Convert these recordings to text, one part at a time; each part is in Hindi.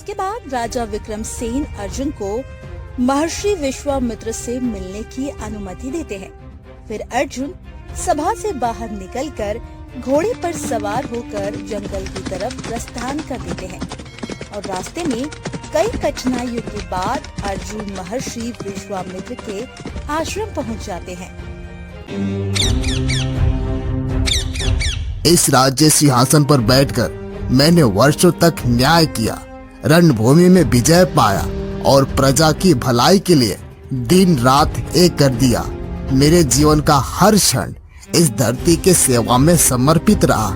इसके बाद राजा विक्रमसेन अर्जुन को महर्षि विश्वामित्र से मिलने की अनुमति देते हैं। फिर अर्जुन सभा से बाहर निकलकर घोड़े पर सवार होकर जंगल की तरफ प्रस्थान कर देते हैं और रास्ते में कई कठिनाइयों के बाद अर्जुन महर्षि विश्वामित्र के आश्रम पहुंच जाते हैं। इस राज्य सिंहासन पर बैठकर मैंने वर्षों तक न्याय किया, रणभूमि में विजय पाया और प्रजा की भलाई के लिए दिन रात एक कर दिया। मेरे जीवन का हर क्षण इस धरती के सेवा में समर्पित रहा,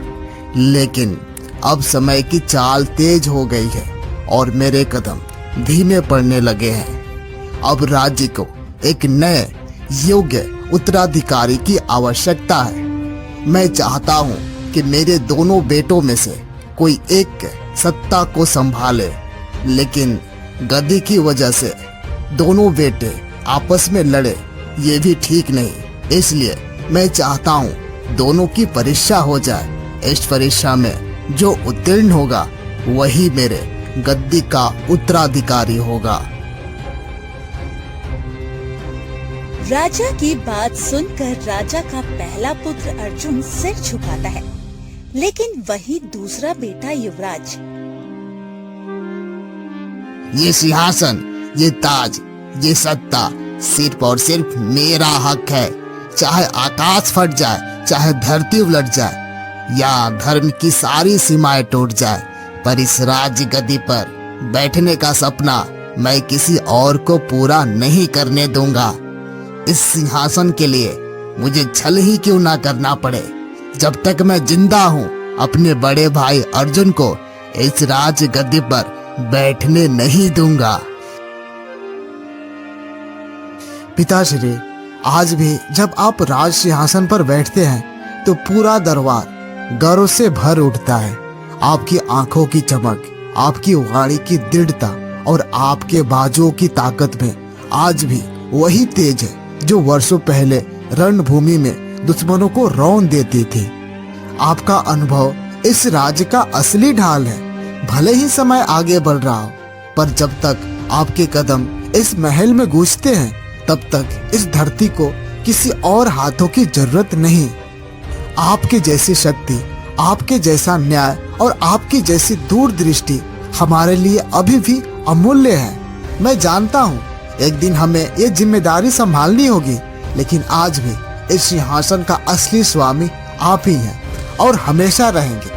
लेकिन अब समय की चाल तेज हो गई है और मेरे कदम धीमे पड़ने लगे हैं। अब राज्य को एक नए योग्य उत्तराधिकारी की आवश्यकता है। मैं चाहता हूँ कि मेरे दोनों बेटों में से कोई एक सत्ता को संभाले, लेकिन गद्दी की वजह से दोनों बेटे आपस में लड़े ये भी ठीक नहीं। इसलिए मैं चाहता हूँ दोनों की परीक्षा हो जाए। इस परीक्षा में जो उत्तीर्ण होगा वही मेरे गद्दी का उत्तराधिकारी होगा। राजा की बात सुनकर राजा का पहला पुत्र अर्जुन सिर झुकाता है, लेकिन वही दूसरा बेटा युवराज, ये सिंहासन, ये ताज, ये सत्ता सिर्फ और सिर्फ मेरा हक है। चाहे आकाश फट जाए, चाहे धरती उलट जाए या धर्म की सारी सीमाएं टूट जाए, पर इस राज्य गद्दी पर बैठने का सपना मैं किसी और को पूरा नहीं करने दूंगा। इस सिंहासन के लिए मुझे छल ही क्यों ना करना पड़े, जब तक मैं जिंदा हूँ अपने बड़े भाई अर्जुन को इस राज्य गद्दी पर बैठने नहीं दूंगा। पिताश्री, आज भी जब आप राज सिंहासन पर बैठते हैं तो पूरा दरबार गर्व से भर उठता है। आपकी आंखों की चमक, आपकी वाणी की दृढ़ता और आपके बाजुओं की ताकत में आज भी वही तेज है जो वर्षों पहले रणभूमि में दुश्मनों को रौंद देती थी। आपका अनुभव इस राज्य का असली ढाल है। भले ही समय आगे बढ़ रहा हो, पर जब तक आपके कदम इस महल में गूंजते हैं तब तक इस धरती को किसी और हाथों की जरूरत नहीं। आपके जैसी शक्ति, आपके जैसा न्याय और आपकी जैसी दूरदृष्टि हमारे लिए अभी भी अमूल्य है। मैं जानता हूँ एक दिन हमें ये जिम्मेदारी संभालनी होगी, लेकिन आज भी इस सिंहासन का असली स्वामी आप ही हैं और हमेशा रहेंगे।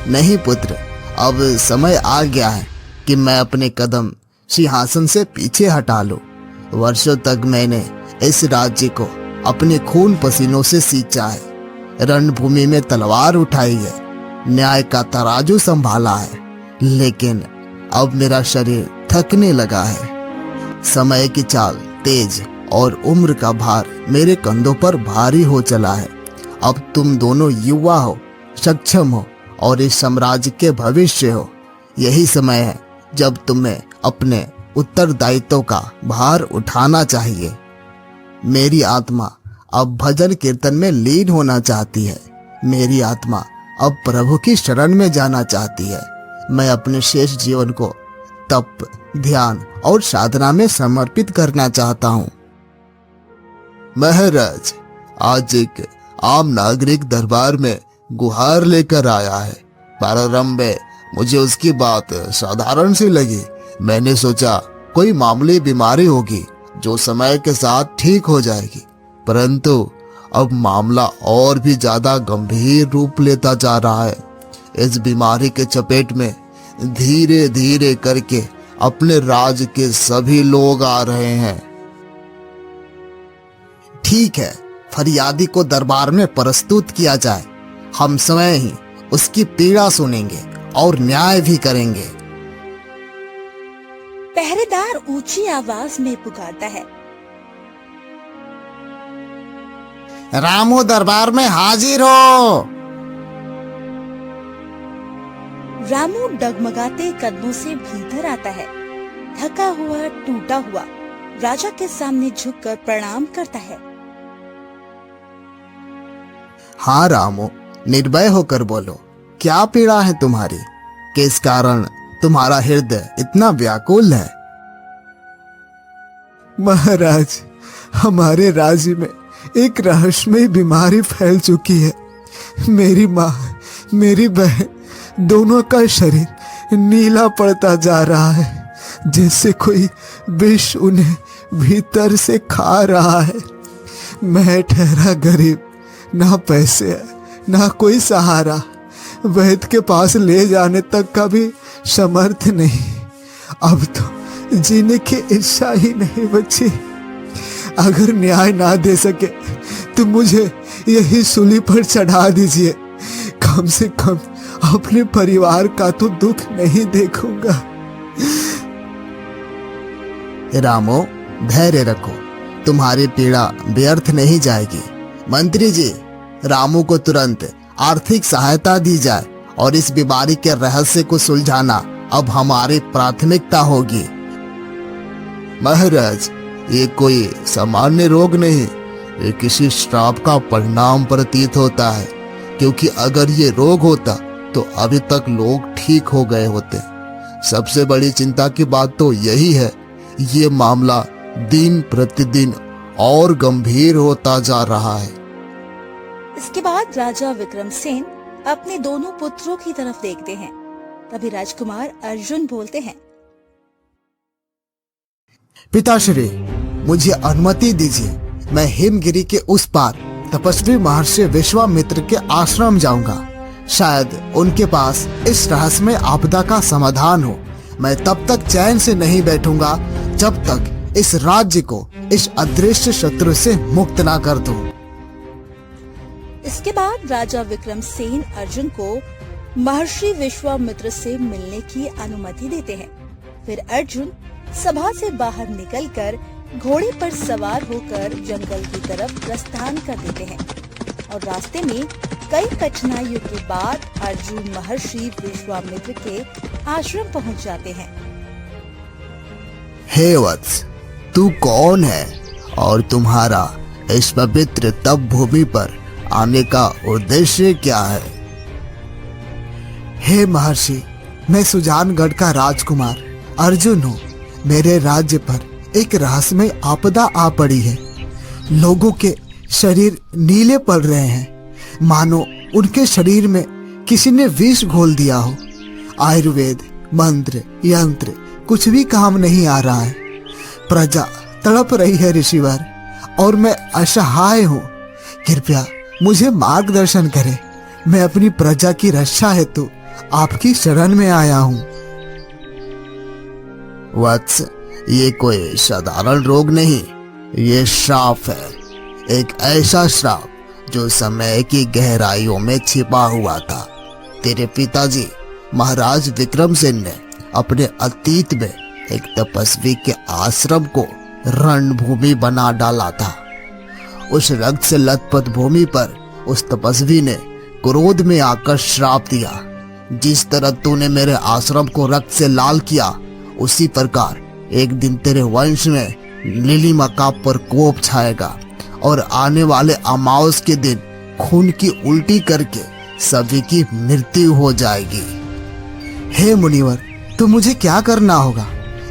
नहीं पुत्र, अब समय आ गया है कि मैं अपने कदम सिंहासन से पीछे हटा लूं। वर्षों तक मैंने इस राज्य को अपने खून पसीनों से सींचा है, रणभूमि में तलवार उठाई है, न्याय का तराजू संभाला है, लेकिन अब मेरा शरीर थकने लगा है। समय की चाल तेज और उम्र का भार मेरे कंधों पर भारी हो चला है। अब तुम दोनों युवा हो, सक्षम हो और इस साम्राज्य के भविष्य हो। यही समय है जब तुम्हें अपने उत्तरदायित्व का भार उठाना चाहिए। मेरी आत्मा अब भजन कीर्तन में लीन होना चाहती है। मेरी आत्मा अब प्रभु की शरण में जाना चाहती है। मैं अपने शेष जीवन को तप, ध्यान और साधना में समर्पित करना चाहता हूँ। महाराज, आज एक आम नागरिक दरबार में गुहार लेकर आया है। प्रारंभ में मुझे उसकी बात साधारण सी लगी। मैंने सोचा कोई मामूली बीमारी होगी जो समय के साथ ठीक हो जाएगी, परंतु अब मामला और भी ज्यादा गंभीर रूप लेता जा रहा है। इस बीमारी के चपेट में धीरे धीरे करके अपने राज के सभी लोग आ रहे हैं। ठीक है, फरियादी को दरबार में प्रस्तुत किया जाए। हम स्वयं ही उसकी पीड़ा सुनेंगे और न्याय भी करेंगे। पहरेदार ऊंची आवाज में पुकारता है, रामू दरबार में हाजिर हो। रामू डगमगाते कदमों से भीतर आता है। थका हुआ, टूटा हुआ राजा के सामने झुककर प्रणाम करता है। हाँ रामू, निर्भय होकर बोलो, क्या पीड़ा है तुम्हारी? किस कारण तुम्हारा हृदय इतना व्याकुल है? महाराज, हमारे राज्य में एक रहस्यमय बीमारी फैल चुकी है। मेरी माँ, मेरी बहन दोनों का शरीर नीला पड़ता जा रहा है, जैसे कोई विष उन्हें भीतर से खा रहा है। मैं ठहरा गरीब, ना पैसे है ना कोई सहारा, वैद्य के पास ले जाने तक का भी समर्थ नहीं। अब तो जीने की इच्छा ही नहीं बची। अगर न्याय ना दे सके तो मुझे यही सूली पर चढ़ा दीजिए। कम से कम अपने परिवार का तो दुख नहीं देखूंगा। रामो, धैर्य रखो, तुम्हारी पीड़ा व्यर्थ नहीं जाएगी। मंत्री जी, रामू को तुरंत आर्थिक सहायता दी जाए और इस बीमारी के रहस्य को सुलझाना अब हमारी प्राथमिकता होगी। महाराज, ये कोई सामान्य रोग नहीं, ये किसी श्राप का परिणाम प्रतीत होता है, क्योंकि अगर ये रोग होता तो अभी तक लोग ठीक हो गए होते। सबसे बड़ी चिंता की बात तो यही है, ये मामला दिन प्रतिदिन और गंभीर होता जा रहा है। इसके बाद राजा विक्रमसेन अपने दोनों पुत्रों की तरफ देखते हैं। तभी राजकुमार अर्जुन बोलते हैं, पिताश्री, मुझे अनुमति दीजिए, मैं हिमगिरी के उस पार तपस्वी महर्षि विश्वामित्र के आश्रम जाऊंगा। शायद उनके पास इस रहस्यमय आपदा का समाधान हो। मैं तब तक चैन से नहीं बैठूंगा जब तक इस राज्य को इस अदृश्य शत्रु से मुक्त ना कर दूं। इसके बाद राजा विक्रमसेन अर्जुन को महर्षि विश्वामित्र से मिलने की अनुमति देते हैं। फिर अर्जुन सभा से बाहर निकलकर घोड़े पर सवार होकर जंगल की तरफ प्रस्थान कर देते हैं और रास्ते में कई कठिनाइयों के बाद अर्जुन महर्षि विश्वामित्र के आश्रम पहुंच जाते हैं। हे वत्स, तू कौन है और तुम्हारा इस पवित्र तप भूमि पर आने का उद्देश्य क्या है? हे महर्षि, मैं सुजानगढ़ का राजकुमार अर्जुन हूँ। मेरे राज्य पर एक रहस्यमय आपदा आ पड़ी है। लोगों के शरीर नीले पड़ रहे हैं, मानो उनके शरीर में किसी ने विष घोल दिया हो। आयुर्वेद, मंत्र, यंत्र कुछ भी काम नहीं आ रहा है। प्रजा तड़प रही है ऋषिवर, और मैं असहाय हूँ। कृपया मुझे मार्गदर्शन करें। मैं अपनी प्रजा की रक्षा हेतु आपकी शरण में आया हूँ। वत्स, ये कोई साधारण रोग नहीं, ये श्राप है। एक ऐसा श्राप जो समय की गहराइयों में छिपा हुआ था। तेरे पिताजी महाराज विक्रमसेन ने अपने अतीत में एक तपस्वी के आश्रम को रणभूमि बना डाला था। उस रक्त से लथपथ भूमि पर उस तपस्वी ने क्रोध में आकर श्राप दिया, जिस तरह तूने मेरे आश्रम को रक्त से लाल किया, उसी प्रकार एक दिन तेरे वंश में नीलिमा का प्रकोप छाएगा और आने वाले अमावस के दिन खून की उल्टी करके सभी की मृत्यु हो जाएगी। हे मुनिवर, तो मुझे क्या करना होगा?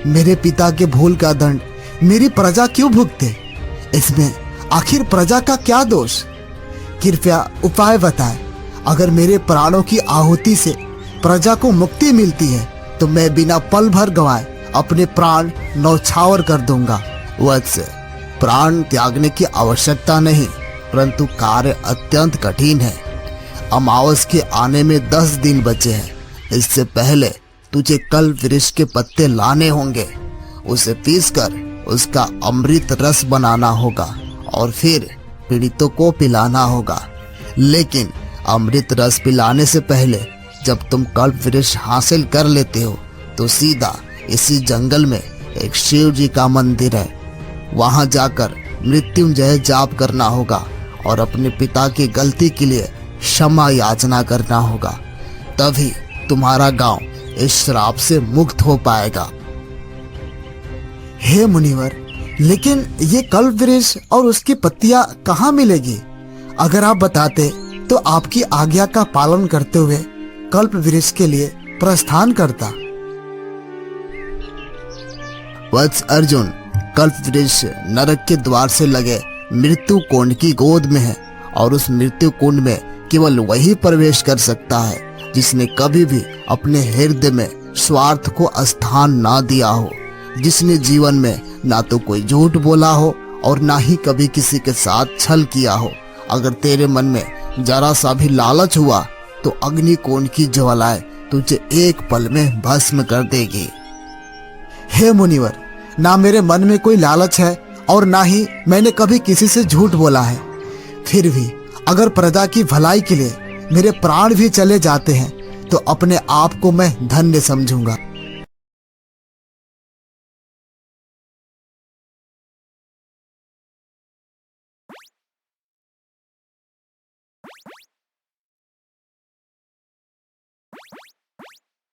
मेरे पिता के भूल का दंड मेरी प्रजा क्यों भुगते? इसमें आखिर प्रजा का क्या दोष? कृपया उपाय बताएं। अगर मेरे प्राणों की आहुति से प्रजा को मुक्ति मिलती है तो मैं बिना पल भर गवाए अपने प्राण न्यौछावर कर दूंगा। वत्स, प्राण त्यागने की आवश्यकता नहीं, परंतु कार्य अत्यंत कठिन है। अमावस के आने में 10 दिन बचे हैं। इससे पहले तुझे कल्प वृक्ष के पत्ते लाने होंगे, उसे पीसकर उसका अमृत रस बनाना होगा और फिर पीड़ितों को पिलाना होगा। लेकिन अमृत रस पिलाने से पहले जब तुम कल्प वृक्ष हासिल कर लेते हो तो सीधा इसी जंगल में एक शिव जी का मंदिर है, वहां जाकर मृत्युंजय जाप करना होगा और अपने पिता की गलती के लिए क्षमा याचना करना होगा। तभी तुम्हारा गांव इस श्राप से मुक्त हो पाएगा। हे मुनिवर, लेकिन ये कल्प वृक्ष और उसकी पत्तियां कहाँ मिलेगी? अगर आप बताते तो आपकी आज्ञा का पालन करते हुए कल्प वृक्ष के लिए प्रस्थान करता। वत्स अर्जुन, कल्पवृक्ष नरक के द्वार से लगे मृत्यु कुंड की गोद में है और उस मृत्यु कुंड में केवल वही प्रवेश कर सकता है जिसने कभी भी अपने हृदय में स्वार्थ को स्थान ना दिया हो, जिसने जीवन में ना तो कोई झूठ बोला हो और ना ही कभी किसी के साथ छल किया हो। अगर तेरे मन में जरा सा भी लालच हुआ तो अग्नि कुंड की ज्वालाएं तुझे एक पल में भस्म कर देगी। हे मुनिवर, ना मेरे मन में कोई लालच है और ना ही मैंने कभी किसी से झूठ बोला है। फिर भी अगर प्रजा की भलाई के लिए मेरे प्राण भी चले जाते हैं तो अपने आप को मैं धन्य समझूंगा।